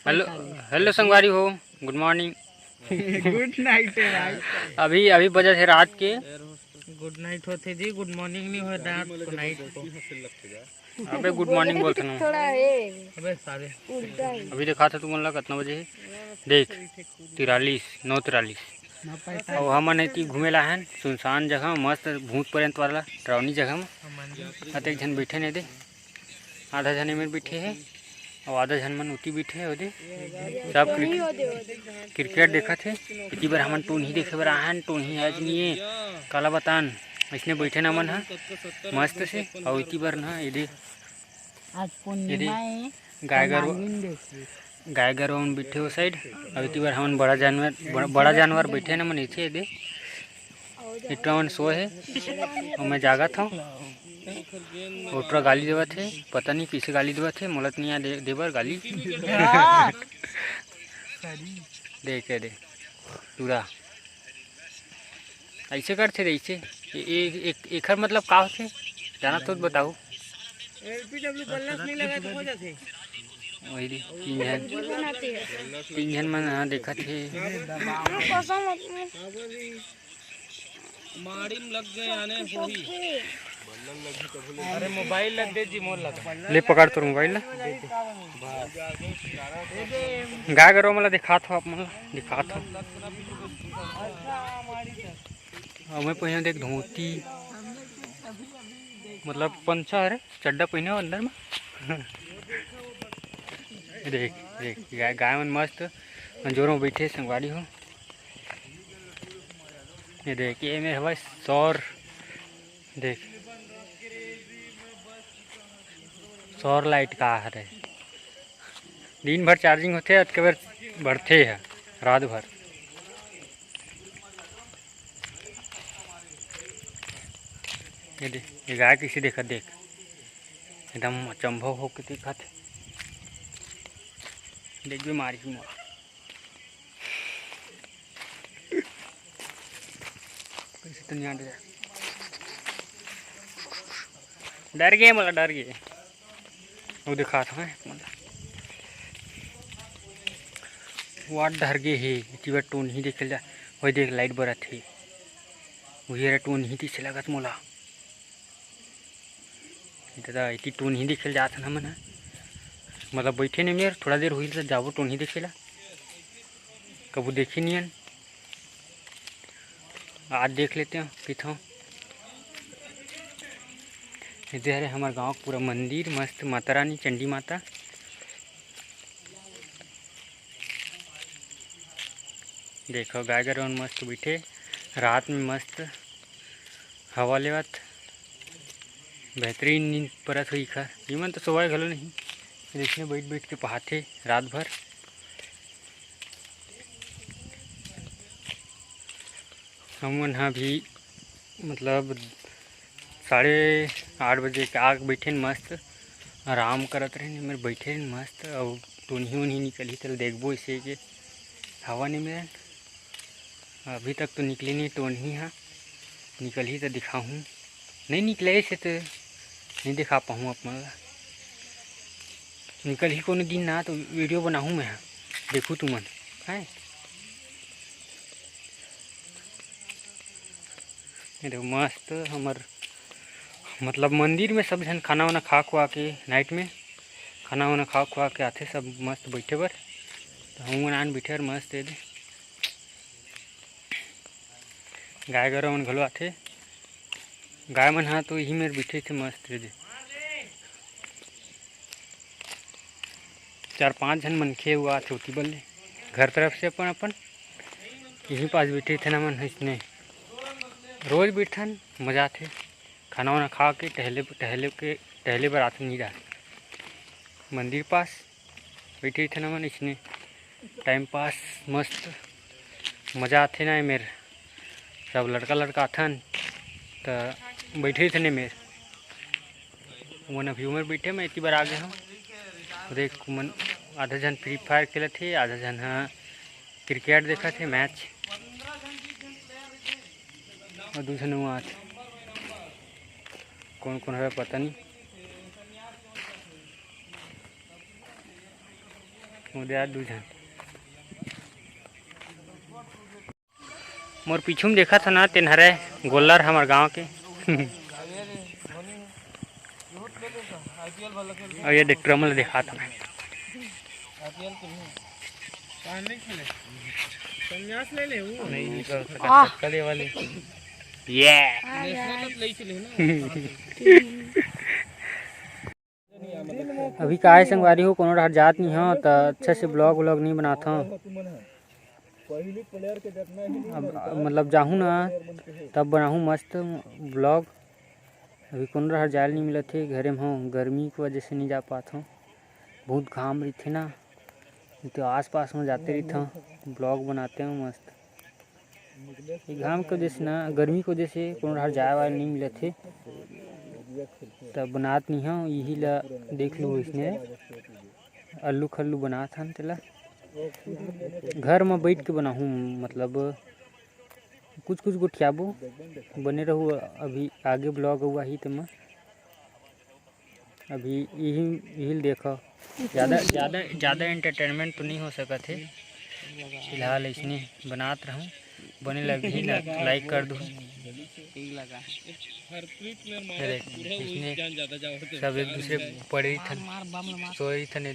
Hello hello संगवारी हो, good morning. Good night है भाई। अभी अभी बजे थे रात के। गुड नाइट होते जी, गुड मॉर्निंग नहीं हो रात को नाइट को। अबे गुड मॉर्निंग बोलते ना। अबे सारे अभी देखा था तुम लोग कितना बजे है? देख 43 9:43। और हमन है घूमेला है सुनसान जगह, मस्त भूत पर्यंत वाला डरावनी जगह में। एक जन बैठे नहीं दे, आधा जन में बैठे है और आधा जन मन उती बैठे है। ओदे सब क्रिकेट देखा थे। इतनी बार हमन टोनी देखे बर आहन, टोनी आज नहीं काला बतान इसने बैठे ना मन हा मस्त से। और इतनी बार ना ये आज पूर्णिमा है, गाय गरवा मन बैठे हो साइड। और इतनी बार हमन बड़ा जानवर बैठे ना मन इथे दे इतना मन सोए है और मैं जागा था। ओटरा गाली देवा थे, पता नहीं किसे गाली देवा थे, मोला तो नहीं देवर गाली। देख दे पूरा ऐसे करते थे। ऐसे एक मतलब का होते जाना तो बताओ। वही तीन जन मन हाँ देखा थे। लग गए आने अरे मोबाइल लग दे जी, मोर लगा ले पकड़ तो मोबाइल ला। गाय गरो मला दिखा था, आप मला दिखा था। और मैं पहने देख धोती मतलब पंचा है चड्डा पहने अंदर में। देख देख गाय मन मस्त जोरों में बैठे संगवारी हो। ये देख ये मेरे हवा सौर, देख सौर लाइट का है। दिन भर चार्जिंग होते है, के बार बढ़ते है रात भर। ये देख ये गाय किसी देखा, देख एकदम अचंभव हो के देखा थे। देख बीमारी की मोर कैसे तो नहीं डर गए मला, डर गए वो दिखा था मतलब वाट डर गए है। इतनी बार टोन ही देख जा, वही देख लाइट बरा थे वही टोन ही दिखे लगत मोला। दादा इतनी टोन ही देखे जात ना मन, मतलब बैठे नहीं मेरे थोड़ा देर हुई तो जाबो टोन ही देखेला, कबू देखी नहीं हन। आज देख लेते हैं किथों। इधर है हमारे गांव पूरा मंदिर मस्त, माता रानी चंडी माता। देखो गाय गरवा मस्त बैठे रात में मस्त हवा लेवत, बेहतरीन नींद परत हुई खर। इमन तो सोवाए घलो नहीं, इसमें बैठ बैठ के पहाते रात भर। हमन हाँ भी मतलब 8:30 बजे के आग बैठे मस्त आराम करत रहे मेरे बैठे मस्त। और टोनी उन्हीं निकली तो देखबो इसे के हवा नहीं मेरे अभी तक तो निकली नहीं टोनी। हाँ निकल ही तो दिखाऊँ, नहीं निकले से तो नहीं दिखा पाऊँ। आप मतलब निकल ही कोनो दिन ना तो वीडियो बनाऊँ मैं, देखूँ तुमन है। देखो मस्त हमार मतलब मंदिर में सब जन खाना वाना खा खुआ के नाइट में खाना वाना खा खुआ के आते सब मस्त बैठे बर। तो हम आन बैठे और मस्त दे गाय गरवा मन घलो आते। गाय मन हाँ तो यही मेरे बैठे थे मस्त दे 4-5 जन मनखे हुआ चौथी बल्ले घर तरफ से अपन अपन यहीं पास बैठे थे ना मन। इसने रोज बैठन मजा थे, खाना वाना खा के टहले पर आते नहीं रहा मंदिर पास बैठे थे ना मन। इसने टाइम पास मस्त मज़ा आते ना मेरे सब लड़का आथन तो बैठे थे ने मेरे मन। अभी उम्र बैठे मैं इतनी बार आ गया हूँ। देख मन आधा जन फ्री फायर खेले थे, आधा जन हाँ क्रिकेट देखा थे मैच, और दूसरे वहाँ कौन कौन है पता नहीं। उदय दू झन मोर पीछू में देखा था ना तेन हरे गोल्लर हमार गांव के और ये ट्रैक्टर में देखा था मैं संन्यास ले ले वो नहीं कर सका कले वाले ये अभी काहे संगवारी हो कोनो डहर जात नहीं हो तो अच्छा से ब्लॉग व्लॉग नहीं बनाता हूँ। अब मतलब जाहूँ ना तब बनाहूँ मस्त ब्लॉग। अभी कोनो डहर जाए नहीं मिलत थे, घरे में हूँ, गर्मी की वजह से नहीं जा पाता हूँ। बहुत घाम रही थे ना, तो आस पास में जाते रहता हूँ, ब्लॉग बनाते हूँ मस्त। घाम की वजह से ना, गर्मी की वजह से कोनो डहर जाए वाले नहीं मिले थे, तब बनात नहीं हूँ। यही ला देख लो, इसने आलू खल्लू बनात हन तेला घर में बैठ के बनाहूँ, मतलब कुछ कुछ गोठियाबो बने रहूँ। अभी आगे ब्लॉग हुआ ही तो मैं अभी यही देखो, ज़्यादा एंटरटेनमेंट तो नहीं हो सका थे। फिलहाल इसने बनात रहूँ, बने लगी लाइक कर दूँ। इसने सब एक दूसरे पड़े थन सोए थन।